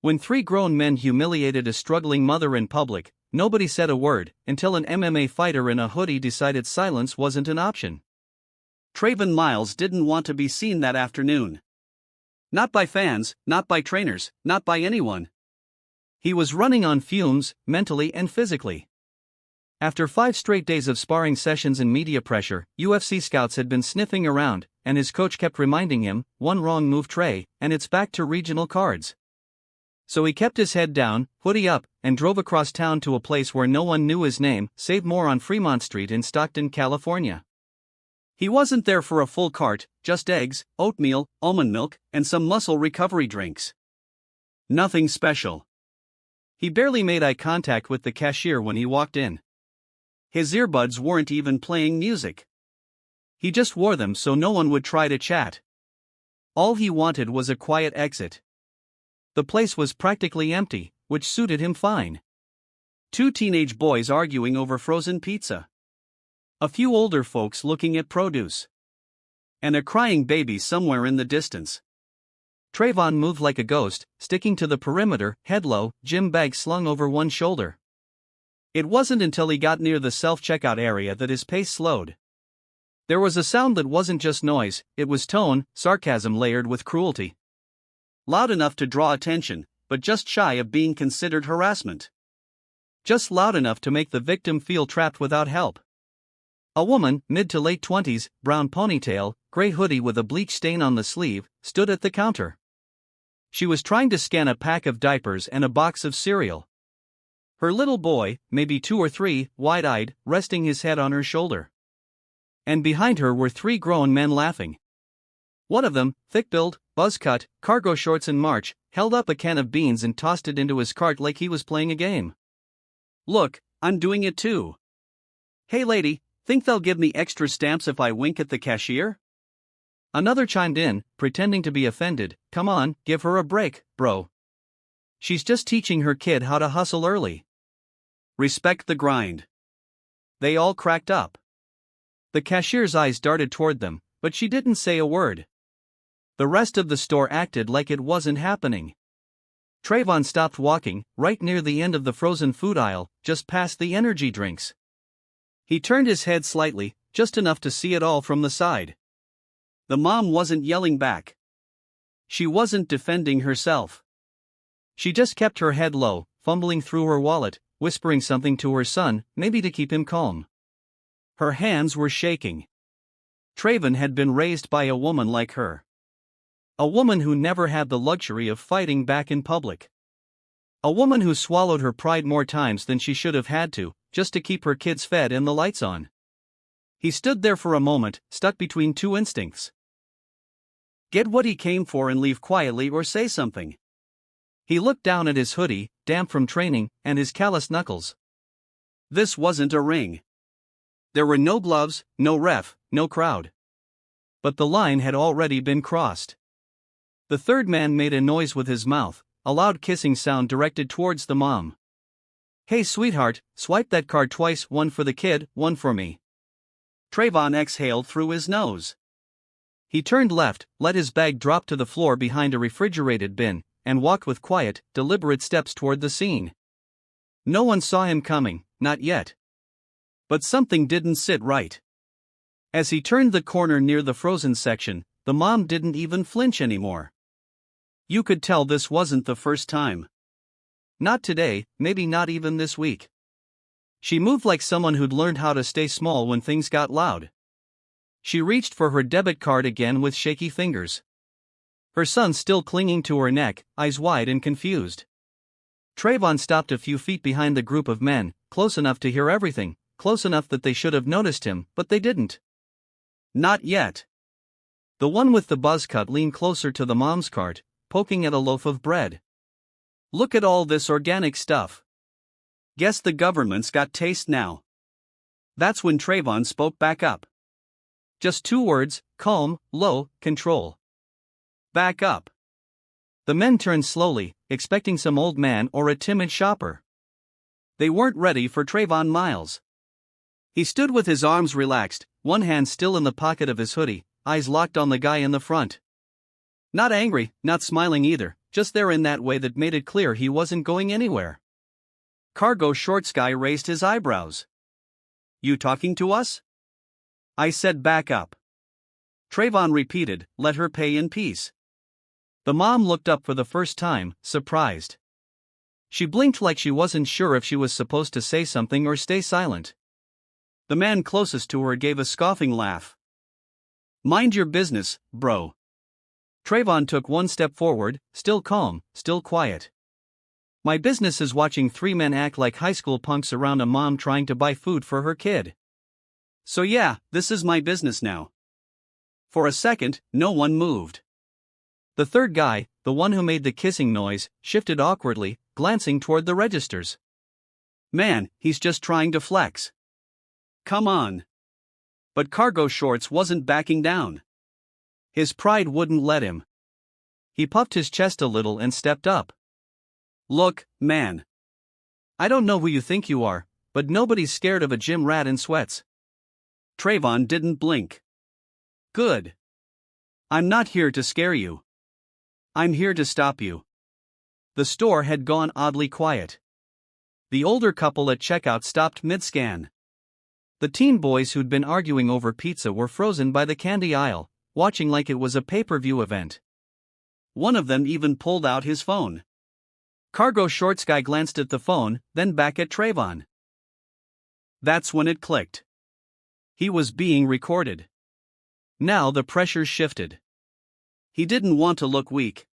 When three grown men humiliated a struggling mother in public, nobody said a word, until an MMA fighter in a hoodie decided silence wasn't an option. Trayvon Miles didn't want to be seen that afternoon. Not by fans, not by trainers, not by anyone. He was running on fumes, mentally and physically. After 5 straight days of sparring sessions and media pressure, UFC scouts had been sniffing around, and his coach kept reminding him, "One wrong move, Trey, and it's back to regional cards." So he kept his head down, hoodie up, and drove across town to a place where no one knew his name, save more on Fremont Street in Stockton, California. He wasn't there for a full cart, just eggs, oatmeal, almond milk, and some muscle recovery drinks. Nothing special. He barely made eye contact with the cashier when he walked in. His earbuds weren't even playing music. He just wore them so no one would try to chat. All he wanted was a quiet exit. The place was practically empty, which suited him fine. 2 teenage boys arguing over frozen pizza. A few older folks looking at produce. And a crying baby somewhere in the distance. Trayvon moved like a ghost, sticking to the perimeter, head low, gym bag slung over one shoulder. It wasn't until he got near the self-checkout area that his pace slowed. There was a sound that wasn't just noise, it was tone, sarcasm layered with cruelty. Loud enough to draw attention, but just shy of being considered harassment. Just loud enough to make the victim feel trapped without help. A woman, mid to late 20s, brown ponytail, gray hoodie with a bleach stain on the sleeve, stood at the counter. She was trying to scan a pack of diapers and a box of cereal. Her little boy, maybe 2 or 3, wide-eyed, resting his head on her shoulder. And behind her were 3 grown men laughing. One of them, thick-built, buzz-cut, cargo shorts and march, held up a can of beans and tossed it into his cart like he was playing a game. "Look, I'm doing it too. Hey lady, think they'll give me extra stamps if I wink at the cashier?" Another chimed in, pretending to be offended, "Come on, give her a break, bro. She's just teaching her kid how to hustle early. Respect the grind." They all cracked up. The cashier's eyes darted toward them, but she didn't say a word. The rest of the store acted like it wasn't happening. Trayvon stopped walking, right near the end of the frozen food aisle, just past the energy drinks. He turned his head slightly, just enough to see it all from the side. The mom wasn't yelling back. She wasn't defending herself. She just kept her head low, fumbling through her wallet, whispering something to her son, maybe to keep him calm. Her hands were shaking. Trayvon had been raised by a woman like her. A woman who never had the luxury of fighting back in public. A woman who swallowed her pride more times than she should have had to, just to keep her kids fed and the lights on. He stood there for a moment, stuck between 2 instincts. Get what he came for and leave quietly or say something. He looked down at his hoodie, damp from training, and his calloused knuckles. This wasn't a ring. There were no gloves, no ref, no crowd. But the line had already been crossed. The third man made a noise with his mouth, a loud kissing sound directed towards the mom. "Hey sweetheart, swipe that card twice, one for the kid, one for me." Trayvon exhaled through his nose. He turned left, let his bag drop to the floor behind a refrigerated bin, and walked with quiet, deliberate steps toward the scene. No one saw him coming, not yet. But something didn't sit right. As he turned the corner near the frozen section, the mom didn't even flinch anymore. You could tell this wasn't the first time. Not today, maybe not even this week. She moved like someone who'd learned how to stay small when things got loud. She reached for her debit card again with shaky fingers. Her son still clinging to her neck, eyes wide and confused. Trayvon stopped a few feet behind the group of men, close enough to hear everything, close enough that they should have noticed him, but they didn't. Not yet. The one with the buzz cut leaned closer to the mom's cart, poking at a loaf of bread. "Look at all this organic stuff. Guess the government's got taste now." That's when Trayvon spoke back up. Just 2 words, calm, low, control. "Back up." The men turned slowly, expecting some old man or a timid shopper. They weren't ready for Trayvon Miles. He stood with his arms relaxed, one hand still in the pocket of his hoodie, eyes locked on the guy in the front. Not angry, not smiling either, just there in that way that made it clear he wasn't going anywhere. Cargo Shorts guy raised his eyebrows. You talking to us? I said back up. Trayvon repeated, let her pay in peace. The mom looked up for the first time, surprised. She blinked like she wasn't sure if she was supposed to say something or stay silent. The man closest to her gave a scoffing laugh. Mind your business, bro. Trayvon took one step forward, still calm, still quiet. My business is watching three men act like high school punks around a mom trying to buy food for her kid. So yeah, this is my business now. For a second, no one moved. The third guy, the one who made the kissing noise, shifted awkwardly, glancing toward the registers. Man, he's just trying to flex. Come on. But Cargo Shorts wasn't backing down. His pride wouldn't let him. He puffed his chest a little and stepped up. Look, man. I don't know who you think you are, but nobody's scared of a gym rat in sweats. Trayvon didn't blink. Good. I'm not here to scare you. I'm here to stop you. The store had gone oddly quiet. The older couple at checkout stopped mid-scan. The teen boys who'd been arguing over pizza were frozen by the candy aisle, watching like it was a pay-per-view event. One of them even pulled out his phone. Cargo Shorts guy glanced at the phone, then back at Trayvon. That's when it clicked. He was being recorded. Now the pressure shifted. He didn't want to look weak.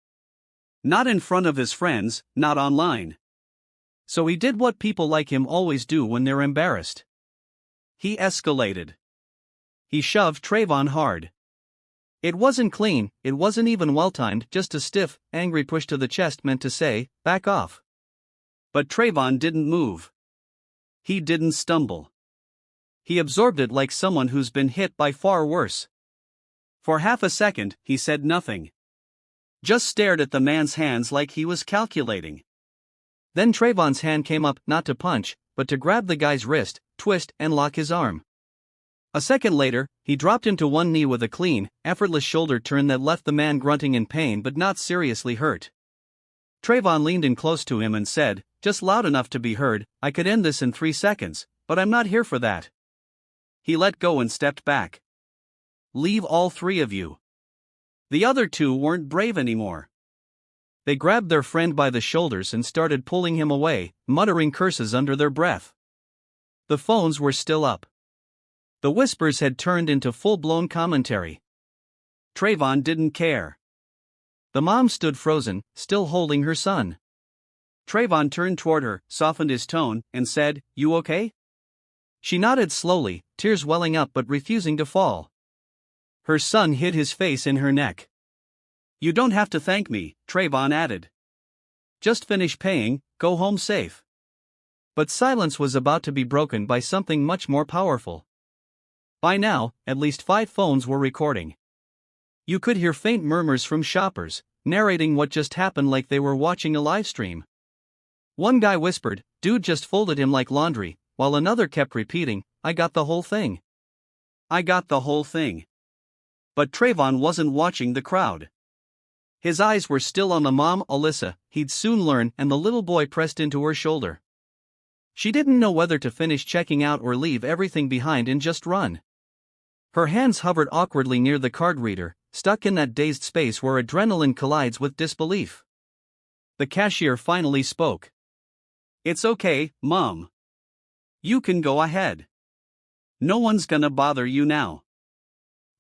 Not in front of his friends, not online. So he did what people like him always do when they're embarrassed. He escalated. He shoved Trayvon hard. It wasn't clean, it wasn't even well-timed, just a stiff, angry push to the chest meant to say, back off. But Trayvon didn't move. He didn't stumble. He absorbed it like someone who's been hit by far worse. For half a second, he said nothing. Just stared at the man's hands like he was calculating. Then Trayvon's hand came up, not to punch, but to grab the guy's wrist, twist, and lock his arm. A second later, he dropped him to one knee with a clean, effortless shoulder turn that left the man grunting in pain but not seriously hurt. Trayvon leaned in close to him and said, just loud enough to be heard, I could end this in 3 seconds, but I'm not here for that. He let go and stepped back. Leave all 3 of you. The other 2 weren't brave anymore. They grabbed their friend by the shoulders and started pulling him away, muttering curses under their breath. The phones were still up. The whispers had turned into full-blown commentary. Trayvon didn't care. The mom stood frozen, still holding her son. Trayvon turned toward her, softened his tone, and said, You okay? She nodded slowly, tears welling up but refusing to fall. Her son hid his face in her neck. You don't have to thank me, Trayvon added. Just finish paying, go home safe. But silence was about to be broken by something much more powerful. By now, at least 5 phones were recording. You could hear faint murmurs from shoppers, narrating what just happened like they were watching a live stream. One guy whispered, Dude just folded him like laundry, while another kept repeating, I got the whole thing. I got the whole thing. But Trayvon wasn't watching the crowd. His eyes were still on the mom, Alyssa, he'd soon learn, and the little boy pressed into her shoulder. She didn't know whether to finish checking out or leave everything behind and just run. Her hands hovered awkwardly near the card reader, stuck in that dazed space where adrenaline collides with disbelief. The cashier finally spoke. It's okay, Mom. You can go ahead. No one's gonna bother you now.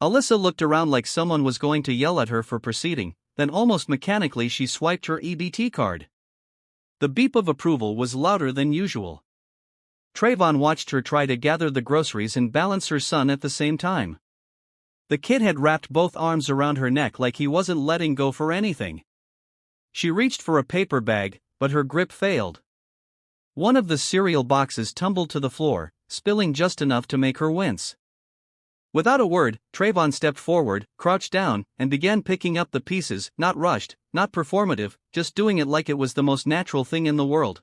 Alyssa looked around like someone was going to yell at her for proceeding, then almost mechanically she swiped her EBT card. The beep of approval was louder than usual. Trayvon watched her try to gather the groceries and balance her son at the same time. The kid had wrapped both arms around her neck like he wasn't letting go for anything. She reached for a paper bag, but her grip failed. One of the cereal boxes tumbled to the floor, spilling just enough to make her wince. Without a word, Trayvon stepped forward, crouched down, and began picking up the pieces, not rushed, not performative, just doing it like it was the most natural thing in the world.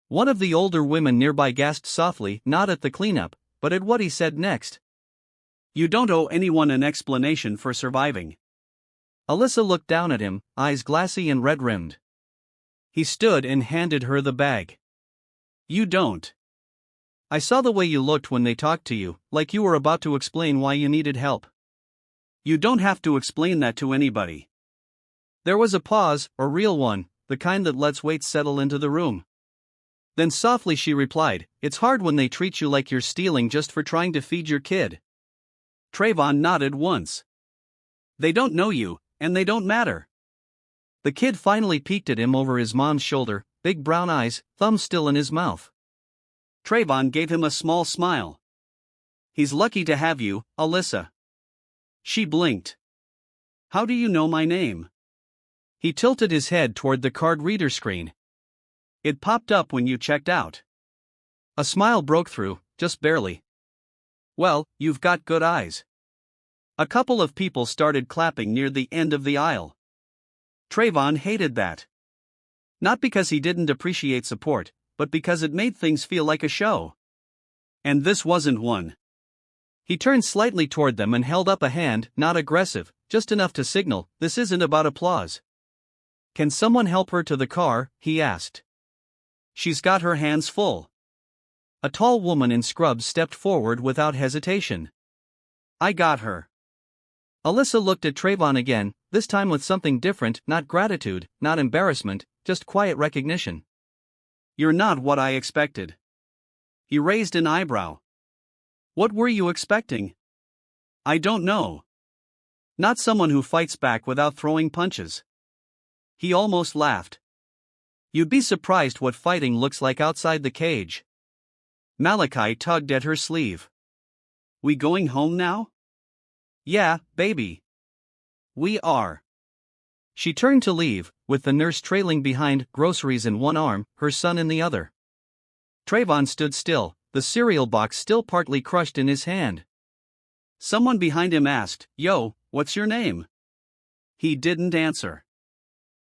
One of the older women nearby gasped softly, not at the cleanup, but at what he said next. You don't owe anyone an explanation for surviving. Alyssa looked down at him, eyes glassy and red-rimmed. He stood and handed her the bag. You don't. I saw the way you looked when they talked to you, like you were about to explain why you needed help. You don't have to explain that to anybody. There was a pause, a real one, the kind that lets weight settle into the room. Then softly she replied, it's hard when they treat you like you're stealing just for trying to feed your kid. Trayvon nodded once. They don't know you, and they don't matter. The kid finally peeked at him over his mom's shoulder, big brown eyes, thumb still in his mouth. Trayvon gave him a small smile. He's lucky to have you, Alyssa. She blinked. How do you know my name? He tilted his head toward the card reader screen. It popped up when you checked out. A smile broke through, just barely. Well, you've got good eyes. A couple of people started clapping near the end of the aisle. Trayvon hated that. Not because he didn't appreciate support, but because it made things feel like a show. And this wasn't one. He turned slightly toward them and held up a hand, not aggressive, just enough to signal, this isn't about applause. Can someone help her to the car? He asked. She's got her hands full. A tall woman in scrubs stepped forward without hesitation. I got her. Alyssa looked at Trayvon again, this time with something different, not gratitude, not embarrassment, just quiet recognition. You're not what I expected. He raised an eyebrow. What were you expecting? I don't know. Not someone who fights back without throwing punches. He almost laughed. You'd be surprised what fighting looks like outside the cage. Malachi tugged at her sleeve. We going home now? Yeah, baby. We are. She turned to leave, with the nurse trailing behind, groceries in one arm, her son in the other. Trayvon stood still, the cereal box still partly crushed in his hand. Someone behind him asked, Yo, what's your name? He didn't answer.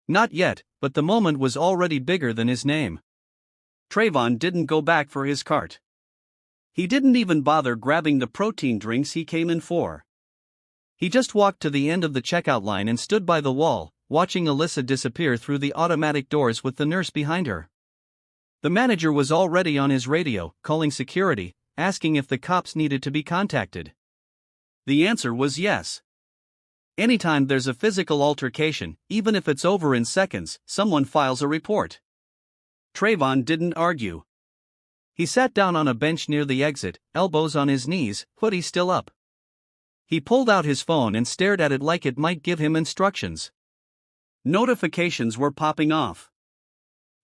Not yet, but the moment was already bigger than his name. Trayvon didn't go back for his cart. He didn't even bother grabbing the protein drinks he came in for. He just walked to the end of the checkout line and stood by the wall, watching Alyssa disappear through the automatic doors with the nurse behind her. The manager was already on his radio, calling security, asking if the cops needed to be contacted. The answer was yes. Anytime there's a physical altercation, even if it's over in seconds, someone files a report. Trayvon didn't argue. He sat down on a bench near the exit, elbows on his knees, hoodie still up. He pulled out his phone and stared at it like it might give him instructions. Notifications were popping off.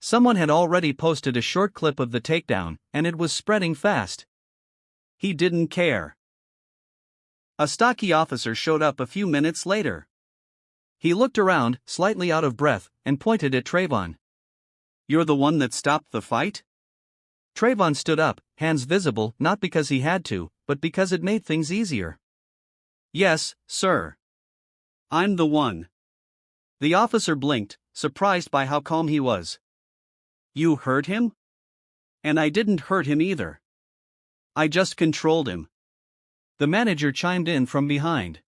Someone had already posted a short clip of the takedown, and it was spreading fast. He didn't care. A stocky officer showed up a few minutes later. He looked around, slightly out of breath, and pointed at Trayvon. You're the one that stopped the fight? Trayvon stood up, hands visible, not because he had to, but because it made things easier. Yes, sir. I'm the one. The officer blinked, surprised by how calm he was. You hurt him? And I didn't hurt him either. I just controlled him. The manager chimed in from behind.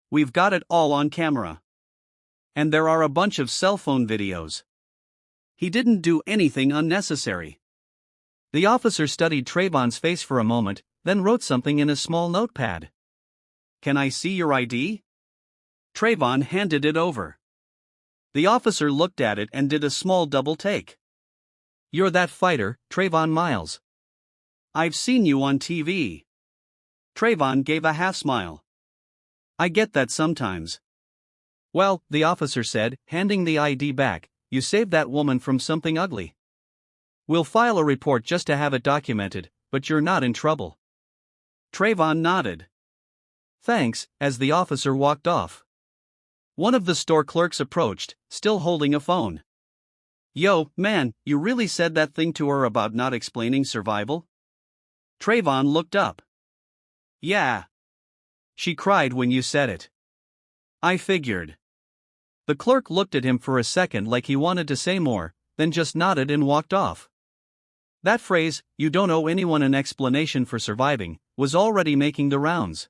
We've got it all on camera. And there are a bunch of cell phone videos. He didn't do anything unnecessary. The officer studied Trayvon's face for a moment, then wrote something in a small notepad. Can I see your ID? Trayvon handed it over. The officer looked at it and did a small double take. You're that fighter, Trayvon Miles. I've seen you on TV. Trayvon gave a half smile. I get that sometimes. Well, the officer said, handing the ID back, you saved that woman from something ugly. We'll file a report just to have it documented, but you're not in trouble. Trayvon nodded. Thanks, as the officer walked off. One of the store clerks approached, still holding a phone. Yo, man, you really said that thing to her about not explaining survival? Trayvon looked up. Yeah. She cried when you said it. I figured. The clerk looked at him for a second like he wanted to say more, then just nodded and walked off. That phrase, you don't owe anyone an explanation for surviving, was already making the rounds.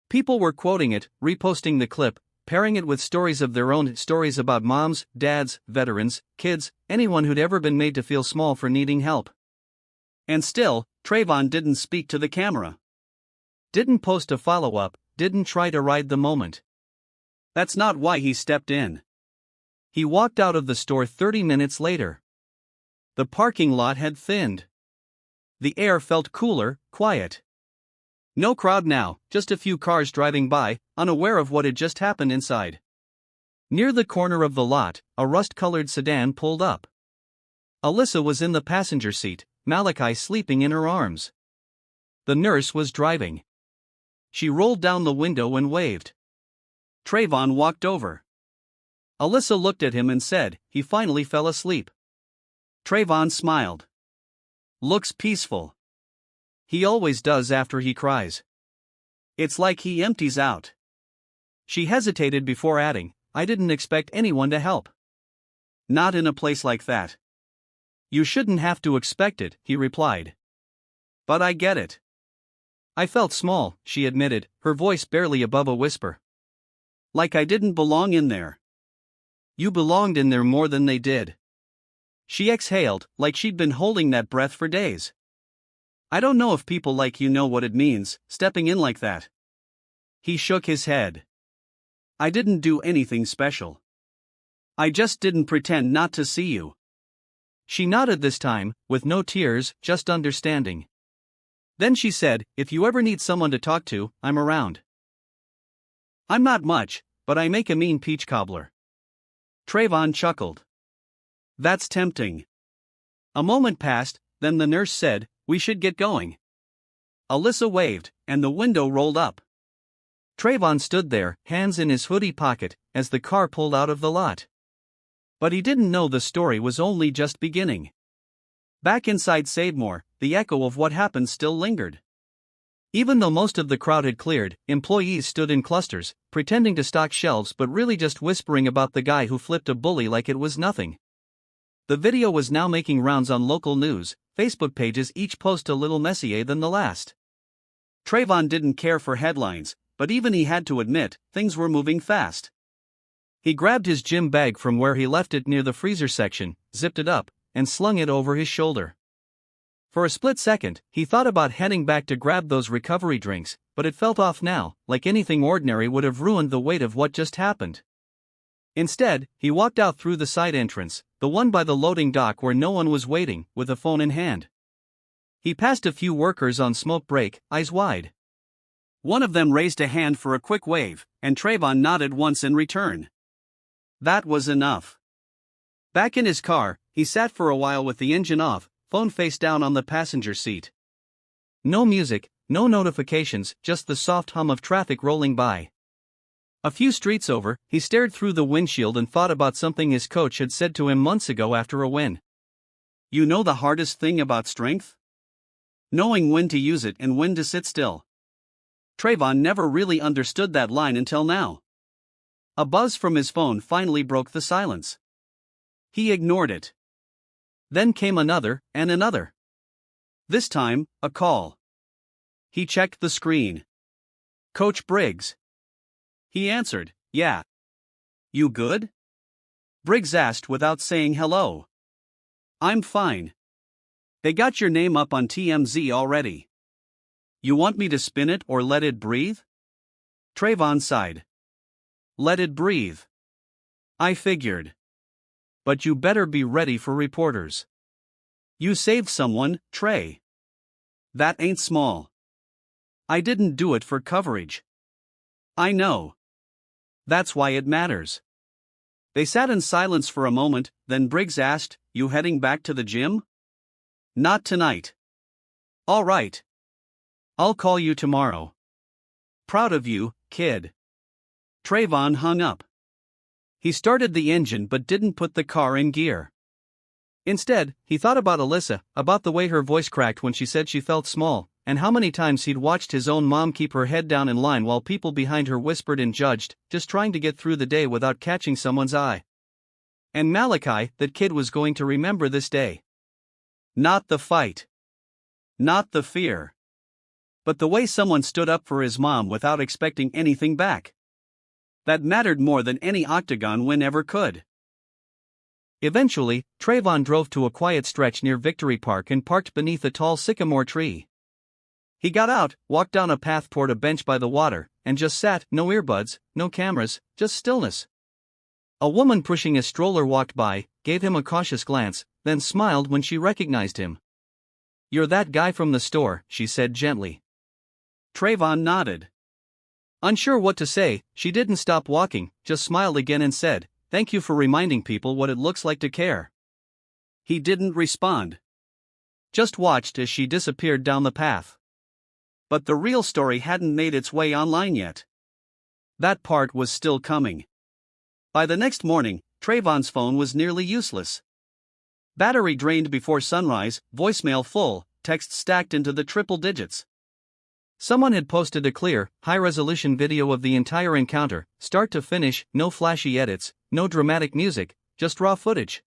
People were quoting it, reposting the clip, pairing it with stories of their own, stories about moms, dads, veterans, kids, anyone who'd ever been made to feel small for needing help. And still, Trayvon didn't speak to the camera. Didn't post a follow-up, didn't try to ride the moment. That's not why he stepped in. He walked out of the store 30 minutes later. The parking lot had thinned. The air felt cooler, quiet. No crowd now, just a few cars driving by, unaware of what had just happened inside. Near the corner of the lot, a rust-colored sedan pulled up. Alyssa was in the passenger seat, Malachi sleeping in her arms. The nurse was driving. She rolled down the window and waved. Trayvon walked over. Alyssa looked at him and said, "He finally fell asleep." Trayvon smiled. "Looks peaceful. He always does after he cries. It's like he empties out." She hesitated before adding, "I didn't expect anyone to help." "Not in a place like that." "You shouldn't have to expect it," he replied. "But I get it." "I felt small," she admitted, her voice barely above a whisper. "Like I didn't belong in there." "You belonged in there more than they did." She exhaled, like she'd been holding that breath for days. "I don't know if people like you know what it means, stepping in like that." He shook his head. "I didn't do anything special. I just didn't pretend not to see you." She nodded this time, with no tears, just understanding. Then she said, "If you ever need someone to talk to, I'm around." "I'm not much, but I make a mean peach cobbler." Trayvon chuckled. "That's tempting." A moment passed, then the nurse said, "We should get going." Alyssa waved, and the window rolled up. Trayvon stood there, hands in his hoodie pocket, as the car pulled out of the lot. But he didn't know the story was only just beginning. Back inside Save More, the echo of what happened still lingered. Even though most of the crowd had cleared, employees stood in clusters, pretending to stock shelves but really just whispering about the guy who flipped a bully like it was nothing. The video was now making rounds on local news, Facebook pages each post a little messier than the last. Trayvon didn't care for headlines, but even he had to admit, things were moving fast. He grabbed his gym bag from where he left it near the freezer section, zipped it up, and slung it over his shoulder. For a split second, he thought about heading back to grab those recovery drinks, but it felt off now, like anything ordinary would have ruined the weight of what just happened. Instead, he walked out through the side entrance, the one by the loading dock where no one was waiting, with a phone in hand. He passed a few workers on smoke break, eyes wide. One of them raised a hand for a quick wave, and Trayvon nodded once in return. That was enough. Back in his car, he sat for a while with the engine off, phone face down on the passenger seat. No music, no notifications, just the soft hum of traffic rolling by. A few streets over, he stared through the windshield and thought about something his coach had said to him months ago after a win. "You know the hardest thing about strength? Knowing when to use it and when to sit still." Trayvon never really understood that line until now. A buzz from his phone finally broke the silence. He ignored it. Then came another, and another. This time, a call. He checked the screen. Coach Briggs. He answered, "Yeah. You good?" Briggs asked without saying hello. "I'm fine. They got your name up on TMZ already. You want me to spin it or let it breathe?" Trayvon sighed. "Let it breathe. I figured. But you better be ready for reporters. You saved someone, Trey. That ain't small. I didn't do it for coverage." "I know. That's why it matters." They sat in silence for a moment, then Briggs asked, "You heading back to the gym?" "Not tonight." "All right. I'll call you tomorrow." "Proud of you, kid." Trayvon hung up. He started the engine but didn't put the car in gear. Instead, he thought about Alyssa, about the way her voice cracked when she said she felt small, and how many times he'd watched his own mom keep her head down in line while people behind her whispered and judged, just trying to get through the day without catching someone's eye. And Malachi, that kid was going to remember this day. Not the fight. Not the fear. But the way someone stood up for his mom without expecting anything back. That mattered more than any octagon win ever could. Eventually, Trayvon drove to a quiet stretch near Victory Park and parked beneath a tall sycamore tree. He got out, walked down a path toward a bench by the water, and just sat, no earbuds, no cameras, just stillness. A woman pushing a stroller walked by, gave him a cautious glance, then smiled when she recognized him. "You're that guy from the store," she said gently. Trayvon nodded. Unsure what to say, she didn't stop walking, just smiled again and said, "Thank you for reminding people what it looks like to care." He didn't respond. Just watched as she disappeared down the path. But the real story hadn't made its way online yet. That part was still coming. By the next morning, Trayvon's phone was nearly useless. Battery drained before sunrise, voicemail full, text stacked into the triple digits. Someone had posted a clear, high-resolution video of the entire encounter, start to finish, no flashy edits, no dramatic music, just raw footage.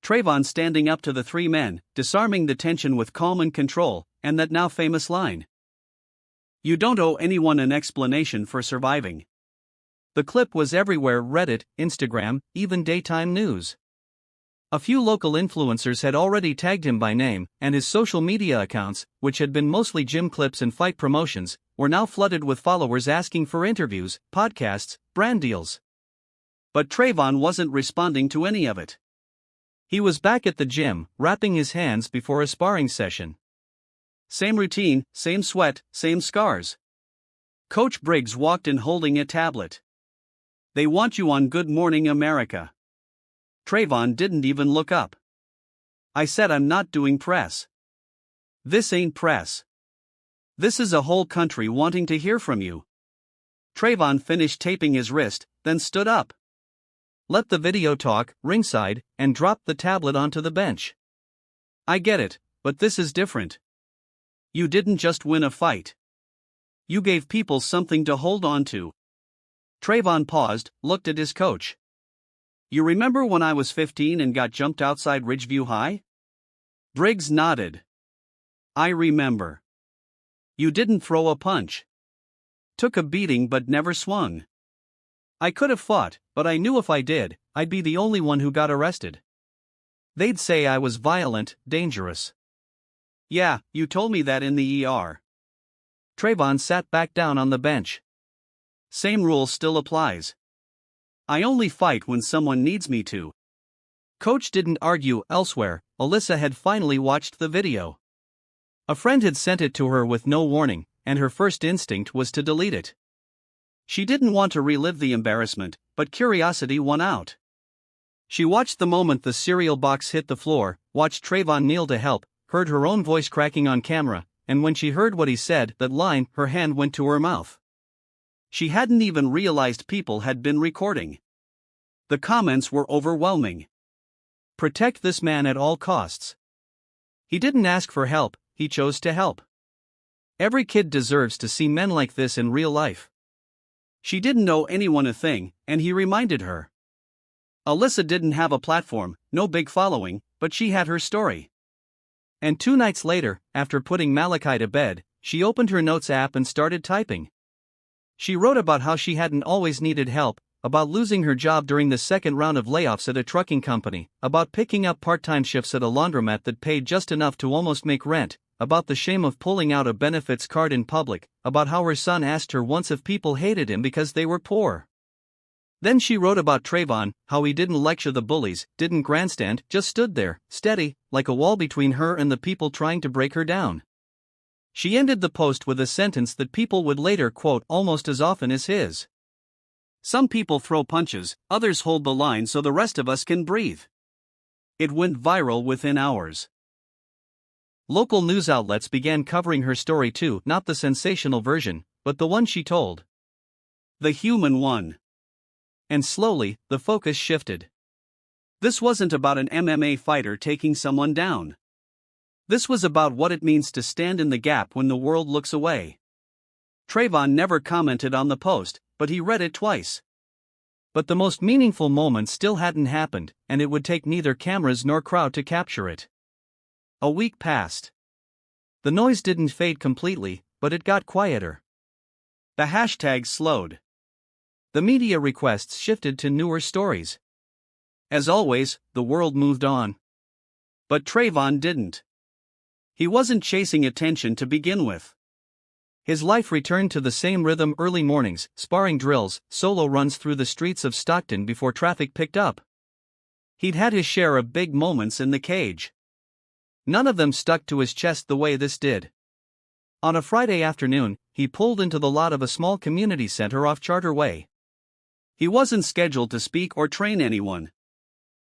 Trayvon standing up to the three men, disarming the tension with calm and control, and that now famous line: "You don't owe anyone an explanation for surviving." The clip was everywhere: Reddit, Instagram, even daytime news. A few local influencers had already tagged him by name, and his social media accounts, which had been mostly gym clips and fight promotions, were now flooded with followers asking for interviews, podcasts, brand deals. But Trayvon wasn't responding to any of it. He was back at the gym, wrapping his hands before a sparring session. Same routine, same sweat, same scars. Coach Briggs walked in holding a tablet. "They want you on Good Morning America." Trayvon didn't even look up. "I said I'm not doing press." "This ain't press. This is a whole country wanting to hear from you." Trayvon finished taping his wrist, then stood up. "Let the video talk," ringside, and dropped the tablet onto the bench. "I get it, but this is different. You didn't just win a fight. You gave people something to hold on to." Trayvon paused, looked at his coach. "You remember when I was 15 and got jumped outside Ridgeview High?" Briggs nodded. "I remember. You didn't throw a punch. Took a beating but never swung. I could have fought, but I knew if I did, I'd be the only one who got arrested. They'd say I was violent, dangerous." "Yeah, you told me that in the ER." Trayvon sat back down on the bench. "Same rule still applies. I only fight when someone needs me to." Coach didn't argue. Elsewhere, Alyssa had finally watched the video. A friend had sent it to her with no warning, and her first instinct was to delete it. She didn't want to relive the embarrassment, but curiosity won out. She watched the moment the cereal box hit the floor, watched Trayvon kneel to help, heard her own voice cracking on camera, and when she heard what he said, that line, her hand went to her mouth. She hadn't even realized people had been recording. The comments were overwhelming. "Protect this man at all costs. He didn't ask for help, he chose to help. Every kid deserves to see men like this in real life." She didn't owe anyone a thing, and he reminded her. Alyssa didn't have a platform, no big following, but she had her story. And 2 nights later, after putting Malachi to bed, she opened her notes app and started typing. She wrote about how she hadn't always needed help, about losing her job during the second round of layoffs at a trucking company, about picking up part-time shifts at a laundromat that paid just enough to almost make rent, about the shame of pulling out a benefits card in public, about how her son asked her once if people hated him because they were poor. Then she wrote about Trayvon, how he didn't lecture the bullies, didn't grandstand, just stood there, steady, like a wall between her and the people trying to break her down. She ended the post with a sentence that people would later quote almost as often as his. "Some people throw punches, others hold the line so the rest of us can breathe." It went viral within hours. Local news outlets began covering her story too, not the sensational version, but the one she told. The human one. And slowly, the focus shifted. This wasn't about an MMA fighter taking someone down. This was about what it means to stand in the gap when the world looks away. Trayvon never commented on the post, but he read it twice. But the most meaningful moment still hadn't happened, and it would take neither cameras nor crowd to capture it. A week passed. The noise didn't fade completely, but it got quieter. The hashtags slowed. The media requests shifted to newer stories. As always, the world moved on. But Trayvon didn't. He wasn't chasing attention to begin with. His life returned to the same rhythm: early mornings, sparring drills, solo runs through the streets of Stockton before traffic picked up. He'd had his share of big moments in the cage. None of them stuck to his chest the way this did. On a Friday afternoon, he pulled into the lot of a small community center off Charter Way. He wasn't scheduled to speak or train anyone.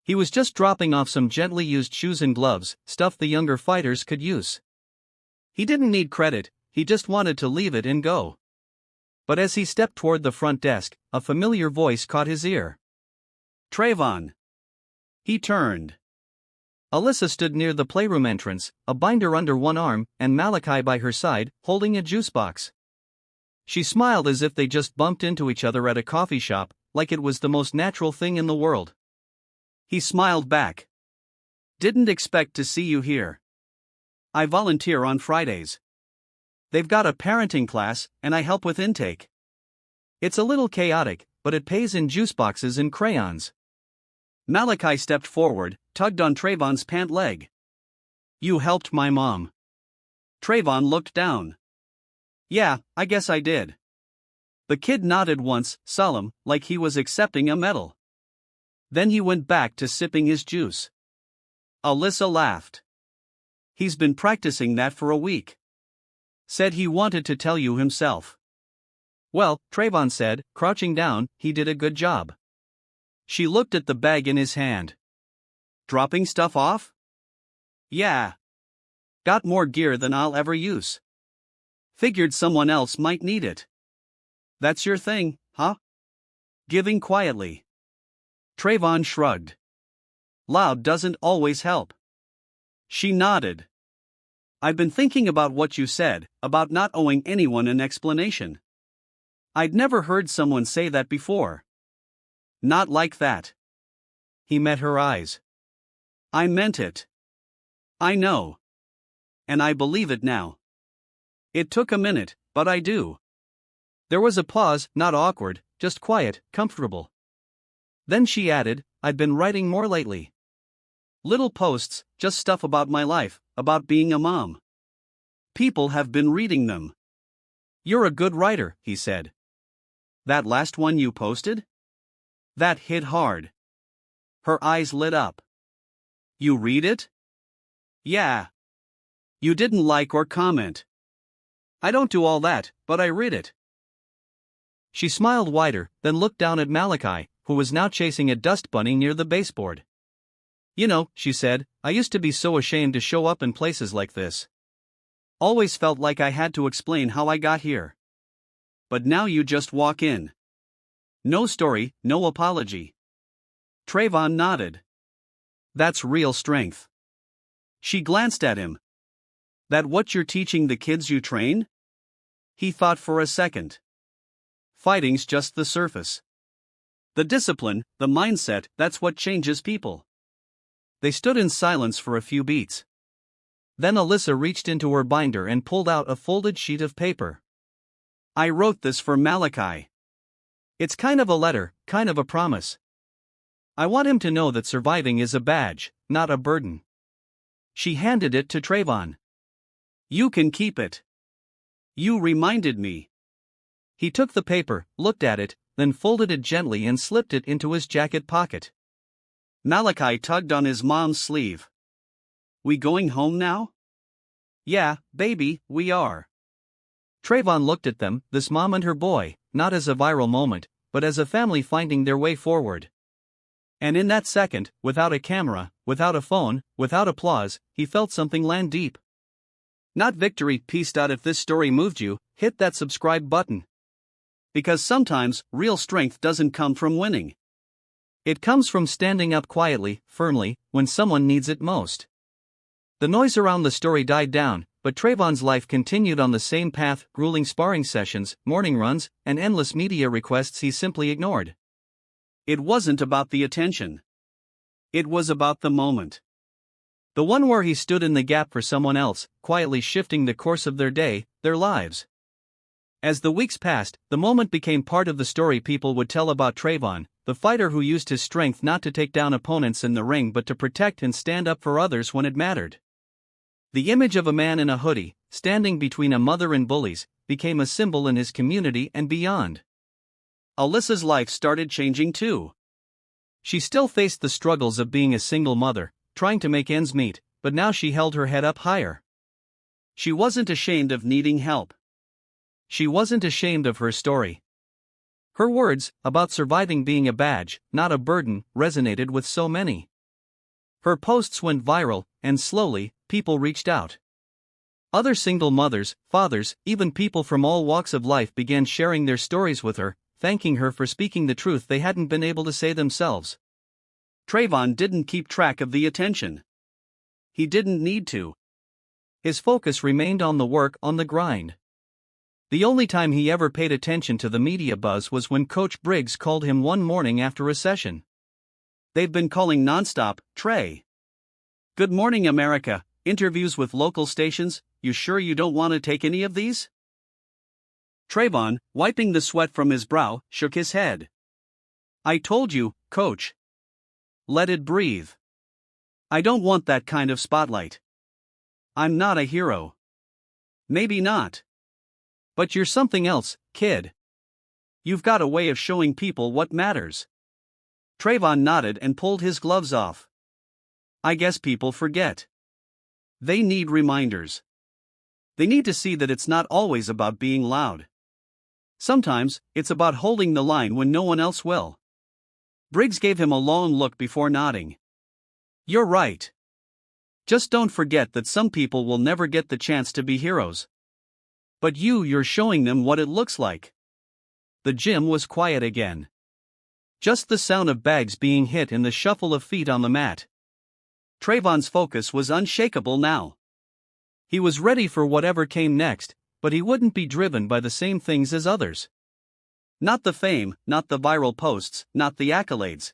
He was just dropping off some gently used shoes and gloves, stuff the younger fighters could use. He didn't need credit, he just wanted to leave it and go. But as he stepped toward the front desk, a familiar voice caught his ear. Trayvon. He turned. Alyssa stood near the playroom entrance, a binder under one arm, and Malachi by her side, holding a juice box. She smiled as if they just bumped into each other at a coffee shop, like it was the most natural thing in the world. He smiled back. Didn't expect to see you here. I volunteer on Fridays. They've got a parenting class, and I help with intake. It's a little chaotic, but it pays in juice boxes and crayons. Malachi stepped forward, tugged on Trayvon's pant leg. You helped my mom. Trayvon looked down. Yeah, I guess I did. The kid nodded once, solemn, like he was accepting a medal. Then he went back to sipping his juice. Alyssa laughed. He's been practicing that for a week. Said he wanted to tell you himself. Well, Trayvon said, crouching down, he did a good job. She looked at the bag in his hand. Dropping stuff off? Yeah. Got more gear than I'll ever use. Figured someone else might need it. That's your thing, huh? Giving quietly. Trayvon shrugged. Loud doesn't always help. She nodded. I've been thinking about what you said, about not owing anyone an explanation. I'd never heard someone say that before. Not like that. He met her eyes. I meant it. I know. And I believe it now. It took a minute, but I do. There was a pause, not awkward, just quiet, comfortable. Then she added, I've been writing more lately. Little posts, just stuff about my life, about being a mom. People have been reading them. You're a good writer, he said. That last one you posted? That hit hard. Her eyes lit up. You read it? Yeah. You didn't like or comment. I don't do all that, but I read it. She smiled wider, then looked down at Malachi, who was now chasing a dust bunny near the baseboard. You know, she said, I used to be so ashamed to show up in places like this. Always felt like I had to explain how I got here. But now you just walk in. No story, no apology. Trayvon nodded. That's real strength. She glanced at him. That what you're teaching the kids you train? He thought for a second. Fighting's just the surface. The discipline, the mindset, that's what changes people. They stood in silence for a few beats. Then Alyssa reached into her binder and pulled out a folded sheet of paper. I wrote this for Malachi. It's kind of a letter, kind of a promise. I want him to know that surviving is a badge, not a burden. She handed it to Trayvon. You can keep it. You reminded me. He took the paper, looked at it, then folded it gently and slipped it into his jacket pocket. Malachi tugged on his mom's sleeve. We going home now? Yeah, baby, we are. Trayvon looked at them, this mom and her boy, not as a viral moment, but as a family finding their way forward. And in that second, without a camera, without a phone, without applause, he felt something land deep. Not victory. Peace. If this story moved you, hit that subscribe button. Because sometimes, real strength doesn't come from winning. It comes from standing up quietly, firmly, when someone needs it most. The noise around the story died down, but Trayvon's life continued on the same path: grueling sparring sessions, morning runs, and endless media requests he simply ignored. It wasn't about the attention. It was about the moment. The one where he stood in the gap for someone else, quietly shifting the course of their day, their lives. As the weeks passed, the moment became part of the story people would tell about Trayvon, the fighter who used his strength not to take down opponents in the ring but to protect and stand up for others when it mattered. The image of a man in a hoodie, standing between a mother and bullies, became a symbol in his community and beyond. Alyssa's life started changing too. She still faced the struggles of being a single mother, trying to make ends meet, but now she held her head up higher. She wasn't ashamed of needing help. She wasn't ashamed of her story. Her words, about surviving being a badge, not a burden, resonated with so many. Her posts went viral, and slowly, people reached out. Other single mothers, fathers, even people from all walks of life began sharing their stories with her, thanking her for speaking the truth they hadn't been able to say themselves. Trayvon didn't keep track of the attention. He didn't need to. His focus remained on the work, on the grind. The only time he ever paid attention to the media buzz was when Coach Briggs called him one morning after a session. "They've been calling nonstop, Trey. Good morning, America. Interviews with local stations. You sure you don't want to take any of these?" Trayvon, wiping the sweat from his brow, shook his head. "I told you, Coach. Let it breathe. I don't want that kind of spotlight. I'm not a hero." "Maybe not. But you're something else, kid. You've got a way of showing people what matters." Trayvon nodded and pulled his gloves off. "I guess people forget. They need reminders. They need to see that it's not always about being loud. Sometimes, it's about holding the line when no one else will." Briggs gave him a long look before nodding. "You're right. Just don't forget that some people will never get the chance to be heroes. But you're showing them what it looks like." The gym was quiet again. Just the sound of bags being hit and the shuffle of feet on the mat. Trayvon's focus was unshakable now. He was ready for whatever came next, but he wouldn't be driven by the same things as others. Not the fame, not the viral posts, not the accolades.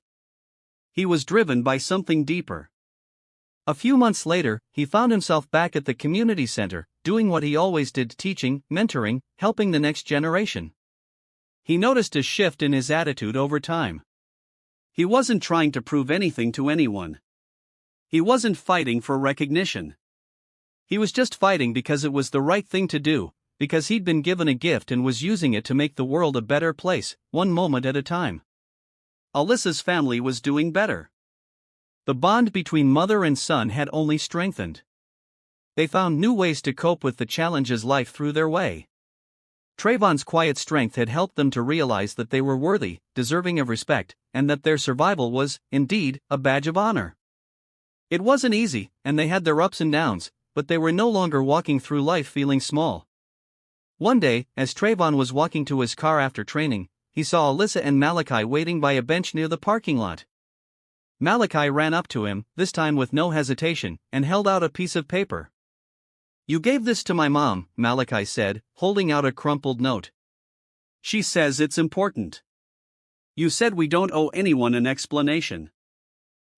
He was driven by something deeper. A few months later, he found himself back at the community center, doing what he always did: teaching, mentoring, helping the next generation. He noticed a shift in his attitude over time. He wasn't trying to prove anything to anyone. He wasn't fighting for recognition. He was just fighting because it was the right thing to do, because he'd been given a gift and was using it to make the world a better place, one moment at a time. Alyssa's family was doing better. The bond between mother and son had only strengthened. They found new ways to cope with the challenges life threw their way. Trayvon's quiet strength had helped them to realize that they were worthy, deserving of respect, and that their survival was, indeed, a badge of honor. It wasn't easy, and they had their ups and downs, but they were no longer walking through life feeling small. One day, as Trayvon was walking to his car after training, he saw Alyssa and Malachi waiting by a bench near the parking lot. Malachi ran up to him, this time with no hesitation, and held out a piece of paper. "You gave this to my mom," Malachi said, holding out a crumpled note. "She says it's important. You said we don't owe anyone an explanation."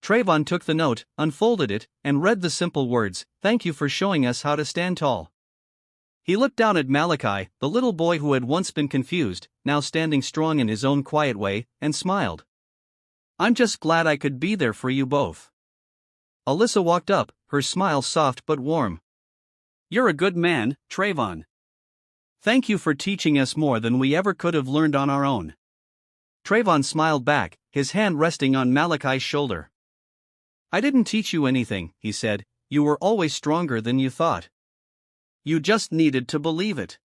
Trayvon took the note, unfolded it, and read the simple words, "Thank you for showing us how to stand tall." He looked down at Malachi, the little boy who had once been confused, now standing strong in his own quiet way, and smiled. "I'm just glad I could be there for you both." Alyssa walked up, her smile soft but warm. "You're a good man, Trayvon. Thank you for teaching us more than we ever could have learned on our own." Trayvon smiled back, his hand resting on Malachi's shoulder. "I didn't teach you anything," he said. "You were always stronger than you thought. You just needed to believe it."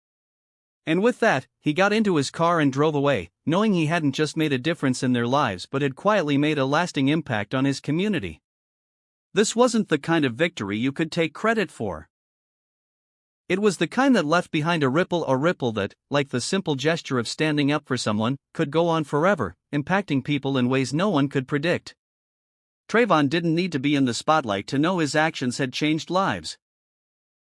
And with that, he got into his car and drove away, knowing he hadn't just made a difference in their lives but had quietly made a lasting impact on his community. This wasn't the kind of victory you could take credit for. It was the kind that left behind a ripple that, like the simple gesture of standing up for someone, could go on forever, impacting people in ways no one could predict. Trayvon didn't need to be in the spotlight to know his actions had changed lives.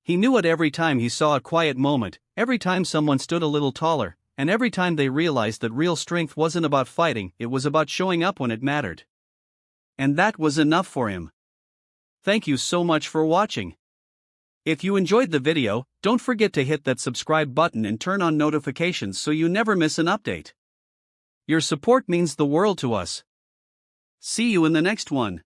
He knew it every time he saw a quiet moment, every time someone stood a little taller, and every time they realized that real strength wasn't about fighting, it was about showing up when it mattered. And that was enough for him. Thank you so much for watching. If you enjoyed the video, don't forget to hit that subscribe button and turn on notifications so you never miss an update. Your support means the world to us. See you in the next one.